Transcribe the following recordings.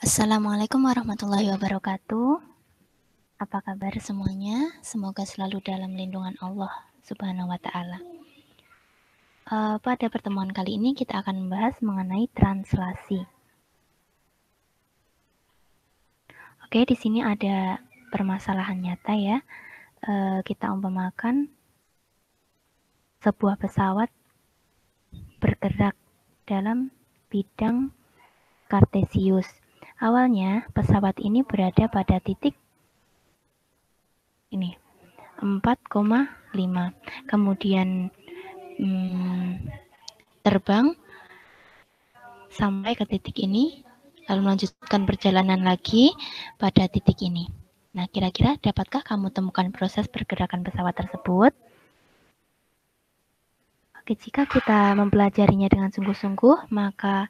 Assalamualaikum warahmatullahi wabarakatuh. Apa kabar semuanya? Semoga selalu dalam lindungan Allah Subhanahu wa Ta'ala. Pada pertemuan kali ini kita akan membahas mengenai translasi. Oke, di sini ada permasalahan nyata ya. Kita umpamakan sebuah pesawat bergerak dalam bidang kartesius. Awalnya pesawat ini berada pada titik ini 4,5. Kemudian terbang sampai ke titik ini, lalu melanjutkan perjalanan lagi pada titik ini. Nah, kira-kira dapatkah kamu temukan proses pergerakan pesawat tersebut? Oke, jika kita mempelajarinya dengan sungguh-sungguh, maka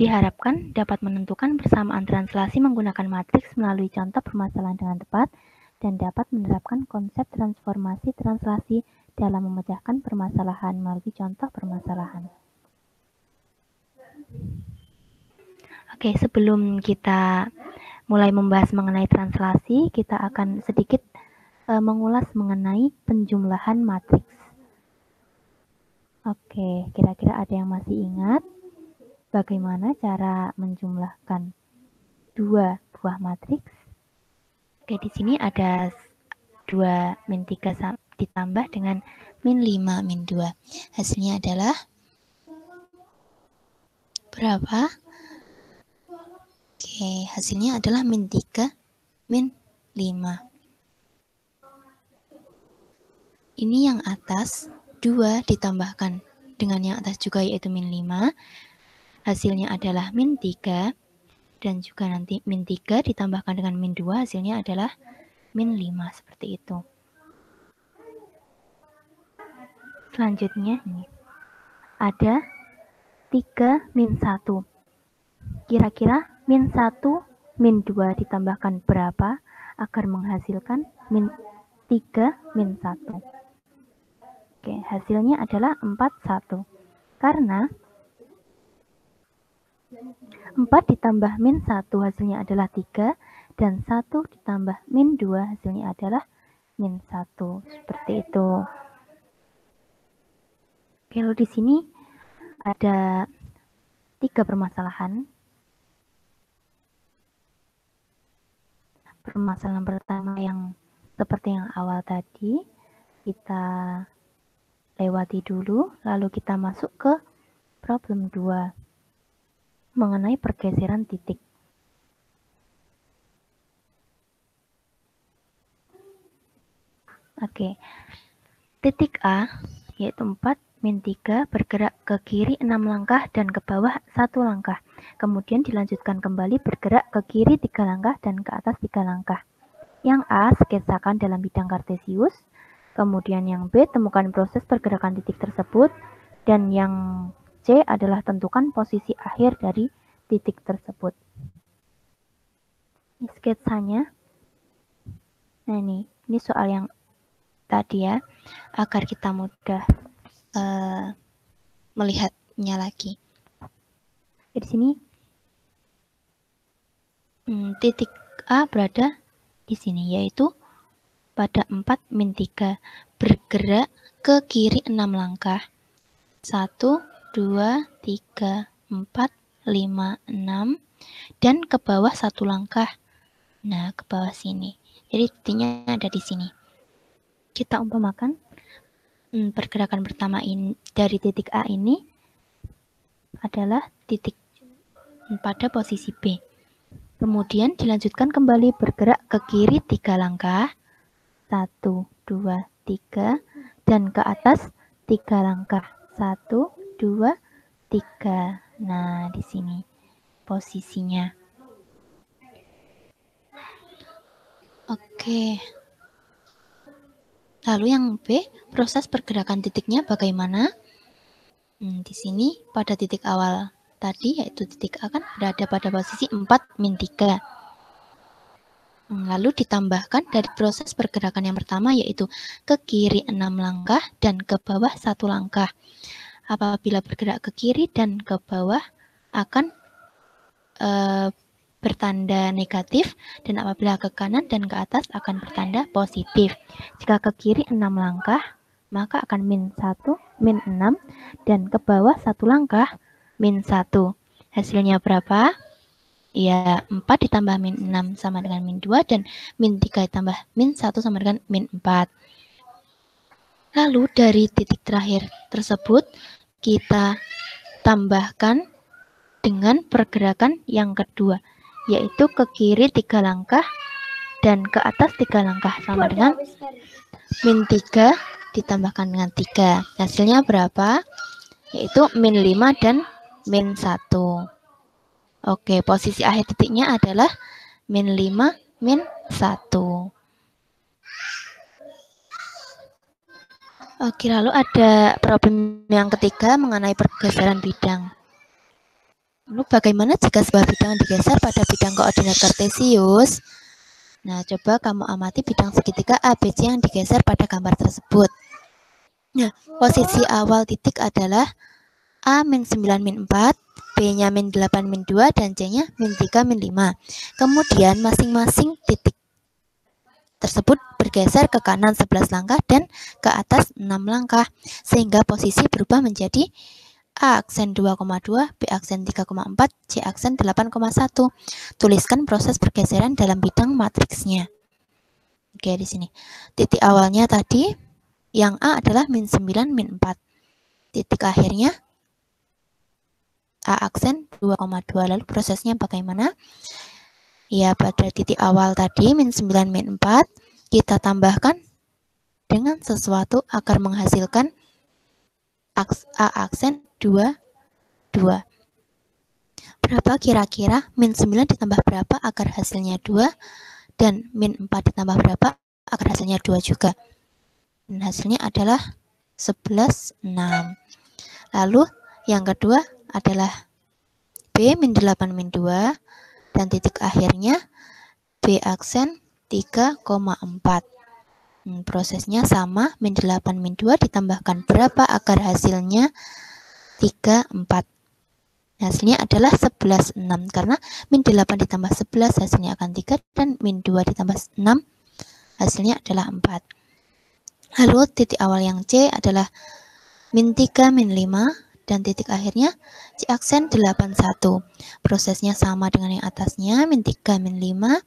diharapkan dapat menentukan persamaan translasi menggunakan matriks melalui contoh permasalahan dengan tepat dan dapat menerapkan konsep transformasi translasi dalam memecahkan permasalahan melalui contoh permasalahan. Oke, sebelum kita mulai membahas mengenai translasi, kita akan sedikit mengulas mengenai penjumlahan matriks. Oke, kira-kira ada yang masih ingat bagaimana cara menjumlahkan dua buah matriks? Oke, di sini ada 2 min 3 ditambah dengan min 5 min 2. Hasilnya adalah berapa? Oke, hasilnya adalah min 3 min 5. Ini yang atas 2 ditambahkan dengan yang atas juga yaitu min 5. Hasilnya adalah min 3. Dan juga nanti min 3 ditambahkan dengan min 2 hasilnya adalah min 5. Seperti itu. Selanjutnya ini ada 3 min 1. Kira-kira min 1 min 2 ditambahkan berapa agar menghasilkan min 3 min 1? Oke, hasilnya adalah 41. Karena 4 ditambah min 1 hasilnya adalah 3, dan 1 ditambah min 2 hasilnya adalah min 1. Seperti itu. Oke, lalu di sini ada 3 permasalahan. Permasalahan pertama yang seperti yang awal tadi, kita lewati dulu, lalu kita masuk ke problem 2 mengenai pergeseran titik. Oke, titik A yaitu 4 min 3 bergerak ke kiri 6 langkah dan ke bawah 1 langkah. Kemudian dilanjutkan kembali bergerak ke kiri 3 langkah dan ke atas 3 langkah. Yang A sketsakan dalam bidang kartesius. Kemudian yang B temukan proses pergerakan titik tersebut. Dan yang C adalah tentukan posisi akhir dari titik tersebut. Ini sketsanya. Nah ini soal yang tadi ya, agar kita mudah melihatnya lagi. Di sini titik A berada di sini, yaitu pada 4 min 3 bergerak ke kiri 6 langkah. 1, 2, 3, 4, 5, 6 dan ke bawah 1 langkah. Nah, ke bawah sini. Jadi titiknya ada di sini. Kita umpamakan pergerakan pertama ini dari titik A ini adalah titik pada posisi B. Kemudian dilanjutkan kembali bergerak ke kiri 3 langkah. 1, 2, 3 dan ke atas 3 langkah. 1, 2, 3. Nah, di sini posisinya. Oke. Lalu yang B, proses pergerakan titiknya bagaimana? Di sini pada titik awal tadi yaitu titik A kan berada pada posisi 4 min 3. Lalu ditambahkan dari proses pergerakan yang pertama yaitu ke kiri 6 langkah dan ke bawah 1 langkah. Apabila bergerak ke kiri dan ke bawah akan bertanda negatif, dan apabila ke kanan dan ke atas akan bertanda positif. Jika ke kiri 6 langkah, maka akan min 1, min 6, dan ke bawah 1 langkah, min 1. Hasilnya berapa? Ya, 4 ditambah min 6 sama dengan min 2, dan min 3 ditambah min 1 sama dengan min 4. Lalu dari titik terakhir tersebut, kita tambahkan dengan pergerakan yang kedua, yaitu ke kiri 3 langkah dan ke atas 3 langkah, sama dengan min 3 ditambahkan dengan 3. Hasilnya berapa? Yaitu min 5 dan min 1. Oke, posisi akhir titiknya adalah min 5, min 1. Oke, lalu ada problem yang ketiga mengenai pergeseran bidang. Lalu bagaimana jika sebuah bidang digeser pada bidang koordinat kartesius? Nah, coba kamu amati bidang segitiga ABC yang digeser pada gambar tersebut. Nah, posisi awal titik adalah A min 9 min 4, B-nya min 8 min 2, dan C-nya min 3 min 5. Kemudian masing-masing titik tersebut bergeser ke kanan 11 langkah dan ke atas 6 langkah, sehingga posisi berubah menjadi A aksen 2,2, B aksen 3,4, C aksen 8,1. Tuliskan proses pergeseran dalam bidang matriksnya. Oke, di sini. Titik awalnya tadi, yang A adalah min 9, min 4. Titik akhirnya, A aksen 2,2. Lalu prosesnya bagaimana? Ya, pada titik awal tadi, min 9, min 4, kita tambahkan dengan sesuatu agar menghasilkan A aksen 2, 2. Berapa kira-kira min 9 ditambah berapa agar hasilnya 2, dan min 4 ditambah berapa agar hasilnya 2 juga. Dan hasilnya adalah 11, 6. Lalu yang kedua adalah B min 8 min 2, dan titik akhirnya B aksen 3,4. Prosesnya sama, min 8 min 2 ditambahkan berapa agar hasilnya 3, 4. Hasilnya adalah 11, 6. Karena min 8 ditambah 11 hasilnya akan 3, dan min 2 ditambah 6 hasilnya adalah 4. Lalu titik awal yang C adalah min 3 min 5, dan titik akhirnya C aksen 81. Prosesnya sama dengan yang atasnya, min 3 min 5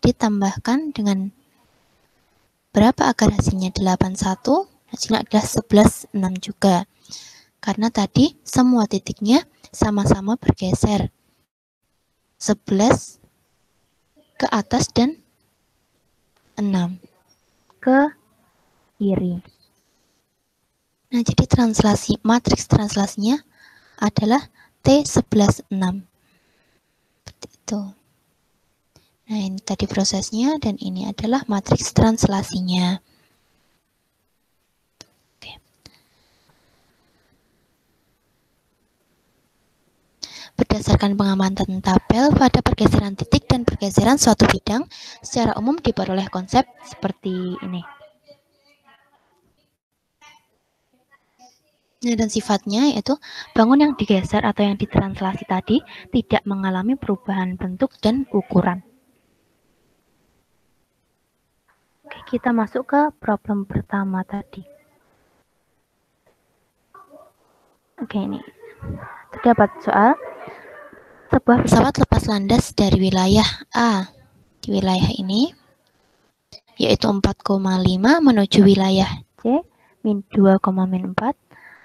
ditambahkan dengan berapa agar hasilnya 81, hasilnya adalah 11, 6 juga. Karena tadi semua titiknya sama-sama bergeser 11 ke atas dan 6 ke kiri. Nah, jadi translasi matriks translasinya adalah T11, 6. Seperti itu. Nah, ini tadi prosesnya, dan ini adalah matriks translasinya. Berdasarkan pengamatan tabel pada pergeseran titik dan pergeseran suatu bidang, secara umum diperoleh konsep seperti ini. Nah, dan sifatnya yaitu bangun yang digeser atau yang ditranslasi tadi tidak mengalami perubahan bentuk dan ukuran. Oke, kita masuk ke problem pertama tadi. Oke, ini terdapat soal. Sebuah pesawat lepas landas dari wilayah A di wilayah ini, yaitu 4,5 menuju wilayah C, min 2,4.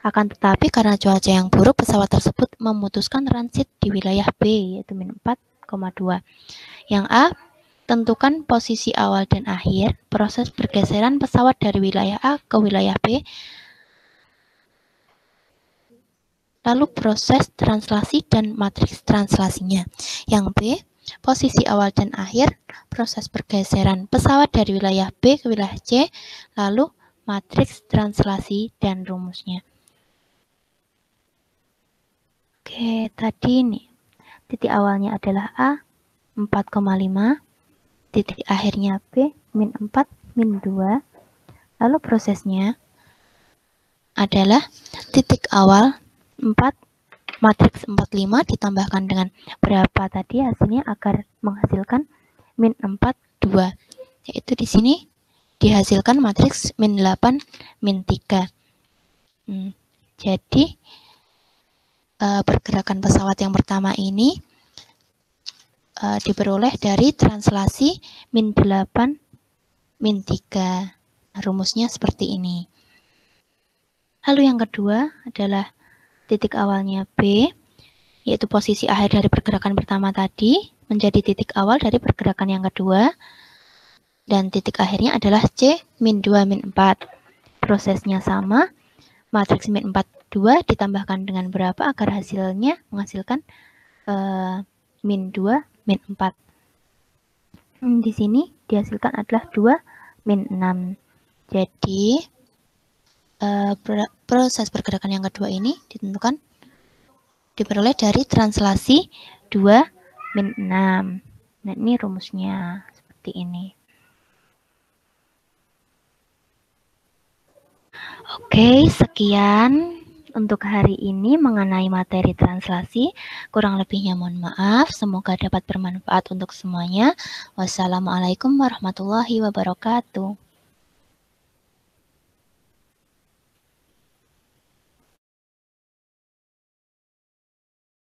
Akan tetapi karena cuaca yang buruk, pesawat tersebut memutuskan transit di wilayah B, yaitu min 4,2. Yang A, tentukan posisi awal dan akhir proses pergeseran pesawat dari wilayah A ke wilayah B. Lalu proses translasi dan matriks translasinya. Yang B, posisi awal dan akhir proses pergeseran pesawat dari wilayah B ke wilayah C, lalu matriks translasi dan rumusnya. Oke, tadi nih, titik awalnya adalah A, 4,5, titik akhirnya B, min 4, min 2, lalu prosesnya adalah titik awal 4, matriks 45 ditambahkan dengan berapa tadi hasilnya agar menghasilkan min 4, 2. Yaitu di sini dihasilkan matriks min 8, min 3. Jadi pergerakan pesawat yang pertama ini diperoleh dari translasi min 8, min 3. Rumusnya seperti ini. Lalu yang kedua adalah titik awalnya B, yaitu posisi akhir dari pergerakan pertama tadi menjadi titik awal dari pergerakan yang kedua, dan titik akhirnya adalah C, min 2, min 4. Prosesnya sama, matriks min 4, 2 ditambahkan dengan berapa agar hasilnya menghasilkan min 2, min 4. Di sini dihasilkan adalah 2, min 6. Jadi proses pergerakan yang kedua ini diperoleh dari translasi 2, min 6. Nah, ini rumusnya seperti ini. Oke, sekian untuk hari ini mengenai materi translasi. Kurang lebihnya mohon maaf. Semoga dapat bermanfaat untuk semuanya. Wassalamualaikum warahmatullahi wabarakatuh.